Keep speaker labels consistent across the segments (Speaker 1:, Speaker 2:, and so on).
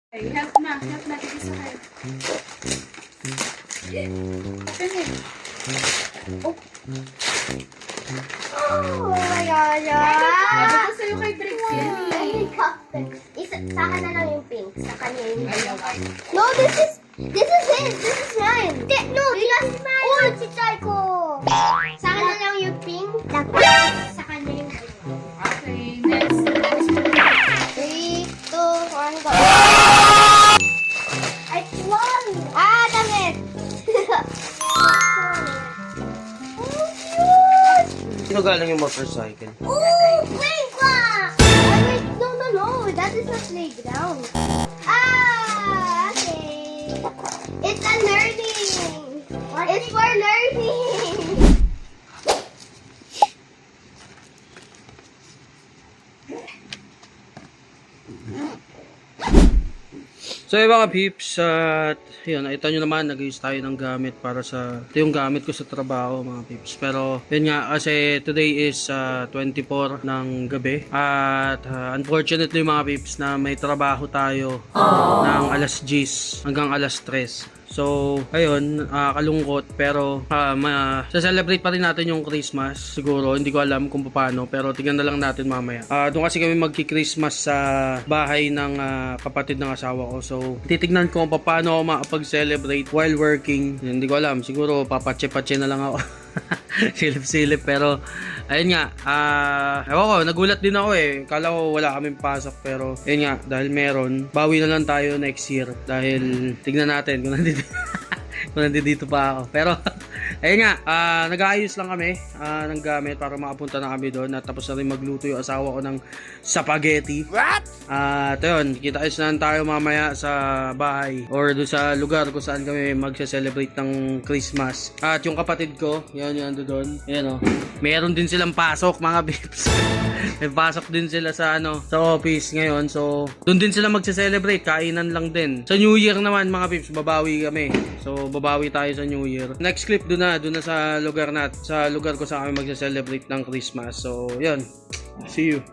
Speaker 1: Okay, help natin sa head. Open it. Oh.
Speaker 2: Oh my God,
Speaker 1: Sabi ko sa'yo kay Briggs yan.
Speaker 2: Helicopter. Sa akin na lang yung pink. Sa kanya yung
Speaker 1: Ayaw.
Speaker 2: No, this is his. This is mine. No, this is mine. Oh, si Chaiko. Sa akin na lang yung pink. Sa kanya yung
Speaker 1: Okay, next.
Speaker 2: 3, 2, 1, go. I won! Damit!
Speaker 3: Sino galing yung motorcycle?
Speaker 2: Oh, playground! Wait, no. That is a playground. Okay. It's a learning. It's for learning.
Speaker 3: So yung mga peeps, at yun, nakita nyo naman, nag-use tayo ng gamit para sa, ito yung gamit ko sa trabaho mga peeps. Pero yun nga, kasi today is 24 ng gabi. At unfortunately mga peeps, na may trabaho tayo ng alas 10 hanggang alas 3. So, ayun, kalungkot, pero sa-celebrate pa rin natin yung Christmas. Siguro, hindi ko alam kung paano, pero tingnan na lang natin mamaya. Doon kasi kami magki-Christmas sa bahay ng kapatid ng asawa ko. So, titignan ko kung paano ako makapag-celebrate while working. Hindi ko alam, siguro papatche-patche na lang ako. Silip-silip, pero ayun nga, ewan ko, nagulat din ako kala ko wala kaming pasok, pero ayun nga, dahil meron, bawi na lang tayo next year, dahil tignan natin kung nandito kung nandito pa ako, pero ayun nga, nag-aayos lang kami ng gamit para makapunta na kami doon, at tapos na rin magluto yung asawa ko ng spaghetti. What? At ayun, kita-ayos na tayo mamaya sa bahay or doon sa lugar kung saan kami magse-celebrate ng Christmas. At yung kapatid ko, yan doon. Ayan meron din silang pasok mga bips. May pasok din sila sa sa office ngayon. So, doon din sila magse-celebrate, kainan lang din. Sa New Year naman mga bips, babawi kami. So, babawi tayo sa New Year. Next clip doon na sa lugar ko sa kami magse-celebrate ng Christmas. So, yun. See you.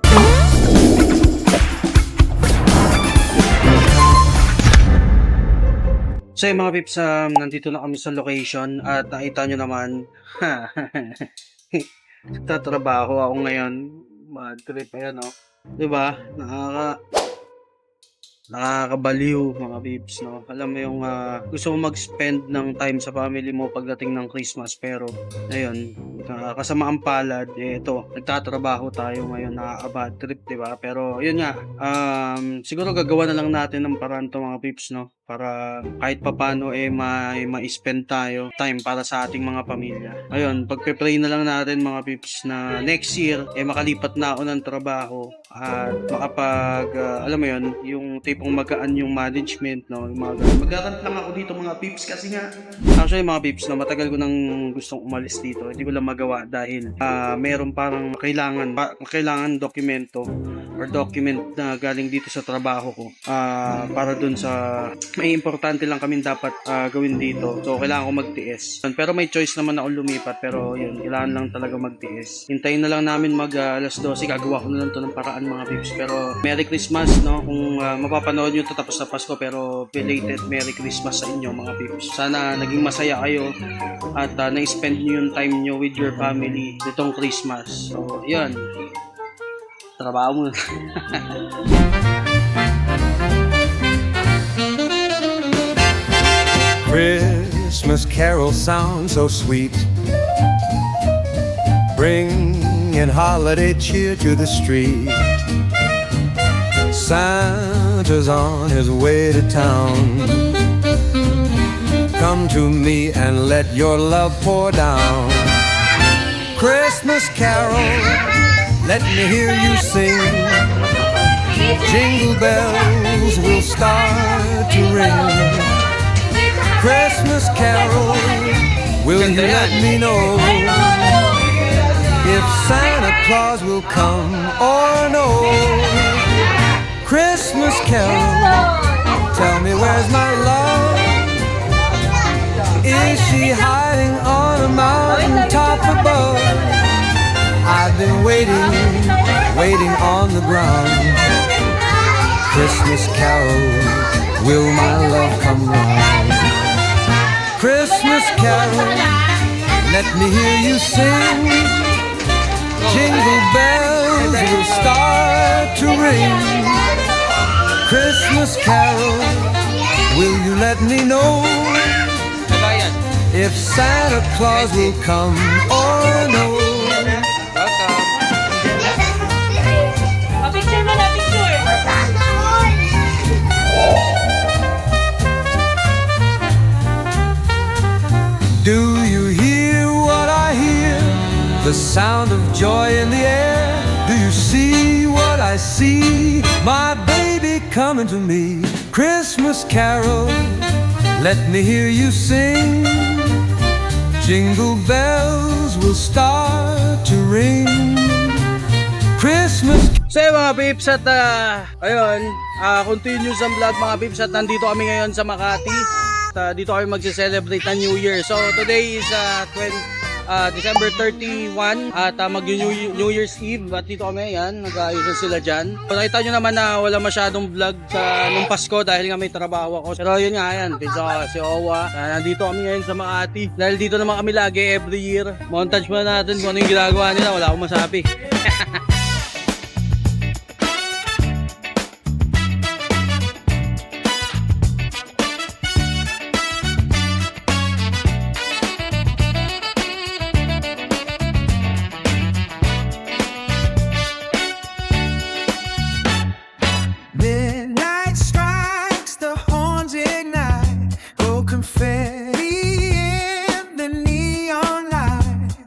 Speaker 3: So yung mga pips, nandito na kami sa location at nakita nyo naman, tatrabaho ako ngayon, bad trip, ayan diba, nakakabaliw mga pips, alam mo yung gusto mo mag-spend ng time sa family mo pagdating ng Christmas, pero ayun, kasama ang palad, ito, nagtatrabaho tayo ngayon, nakaka-bad trip, diba, pero yun nga, siguro gagawa na lang natin ng paraan to mga pips, para kahit papano may ma-spend tayo time para sa ating mga pamilya. Ayun, pagpe-pray na lang natin mga pips na next year makalipat na ako ng trabaho at makapag alam mo yun, yung tipong magaan yung management, yung mag-garant lang ako dito mga pips, kasi nga actually mga pips, matagal ko nang gustong umalis dito, hindi ko lang magawa dahil meron parang kailangan dokumento or document na galing dito sa trabaho ko para dun sa may importante lang kami dapat gawin dito. So, kailangan ko magtiis. Pero may choice naman ako lumipat. Pero yun, kailangan lang talaga magtiis. Hintayin na lang namin alas 12. Gagawa ko na lang to ng paraan mga pips. Pero Merry Christmas, kung mapapanood nyo to tapos na Pasko. Pero belated Merry Christmas sa inyo mga pips. Sana naging masaya kayo at na-spend nyo yung time nyo with your family nitong Christmas. So, yun. Trabaho mo.
Speaker 4: Christmas carols sound so sweet, bringing holiday cheer to the street. Santa's on his way to town. Come to me and let your love pour down. Christmas carol, let me hear you sing. Jingle bells will start to ring. Christmas carol, will you let me know if Santa Claus will come or no? Christmas carol, tell me where's my love? Is she hiding on a mountain top above? I've been waiting on the ground. Christmas carol, carol, let me hear you sing. Jingle bells will start to ring. Christmas carol, will you let me know if Santa Claus will come or no?
Speaker 1: Picture mo na, picture.
Speaker 4: Do you hear what I hear? The sound of joy in the air. Do you see what I see? My baby coming to me. Christmas carol, let me hear you sing. Jingle bells will start to ring. Christmas.
Speaker 3: So yun mga peeps at ayun, continuous ang vlog mga peeps at nandito kami ngayon sa Makati. Dito kami magse-celebrate ng New Year. So today is December 31 at mag-New Year's Eve at dito kami, yan, nag-aayos na sila dyan. So, nakita nyo naman na wala masyadong vlog sa nung Pasko dahil nga may trabaho ako. Pero yun nga, yan, si Owa. Nandito kami ngayon sa Makati. Dahil dito naman kami lagi every year. Montage muna natin kung ano yung ginagawa nila, wala akong masabi.
Speaker 4: Midnight strikes, the horns ignite, throw confetti in the neon light.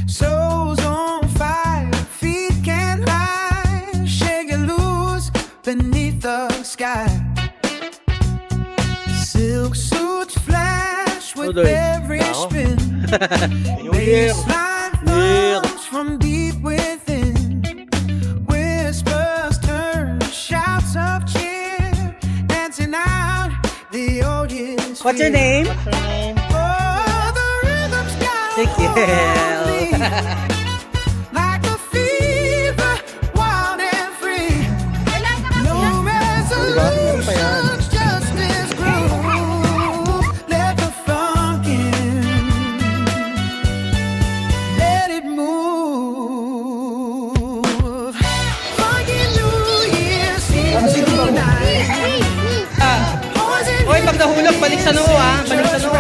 Speaker 4: Souls on fire, feet can't lie, shake it loose beneath the sky. Silk suits flash with every spin. Baseline thumps from deep within. Whispers turn to shouts of cheer, dancing out the old year's
Speaker 3: What's your name?
Speaker 4: Oh, the rhythm's got
Speaker 3: Ezekiel.
Speaker 4: like a fever, wild and free. No resolutions, just this groove. Let the funk in, let it move. Funky New Year's Eve tonight.
Speaker 3: Hoy, pag nahulog, balik sa noo ha. Balik sa noo.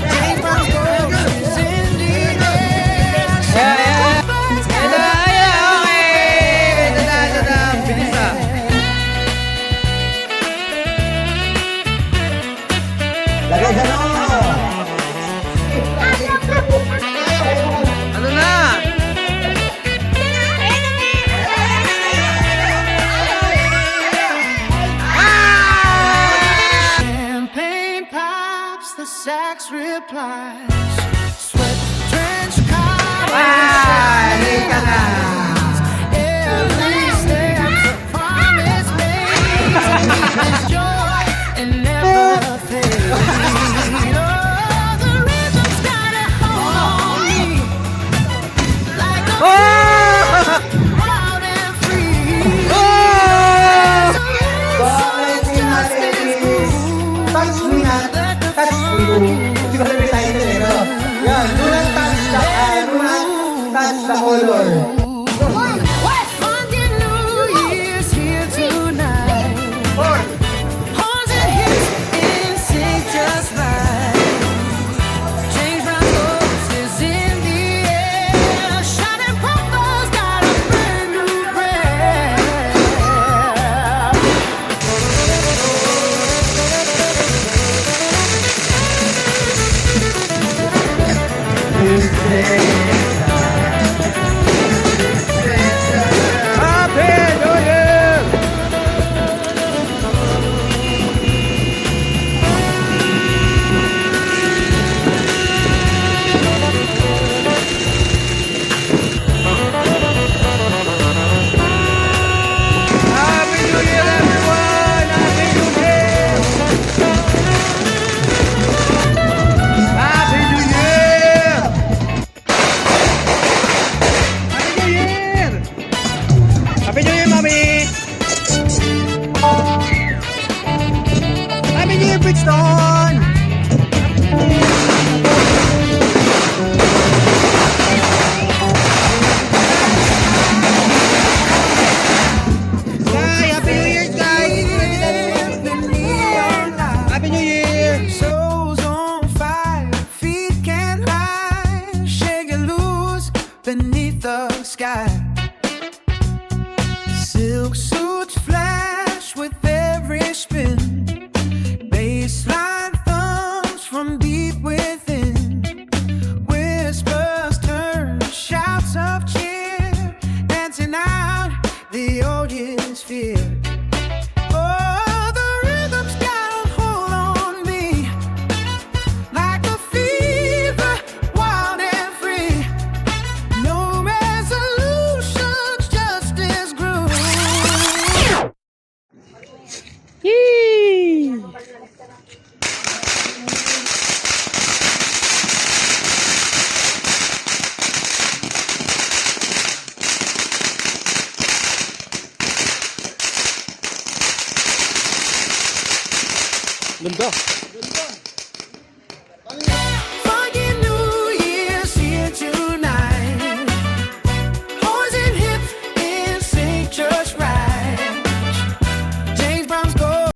Speaker 4: James Brown's gold is in the air.
Speaker 3: Bilis ah. Ano na?
Speaker 4: Champagne pops, the sax replies. Sweat drenched cardigans. Every step's a promise made. There's joy and never fade. Oh, the rhythm's got a hold on me. Like a wild and free.
Speaker 5: Touch mo yan. Touch mo. Hindi ko sabi tayo nito. Yan. Do not touch the color.
Speaker 4: Funky New Year's here tonight. Horns and hips in sync just right. James Brown's ghost is in the air. Shining purple's got a brand new brand.
Speaker 3: Happy New Year, Mami! Happy New Year, Brixton! Happy New Yee! Ganda.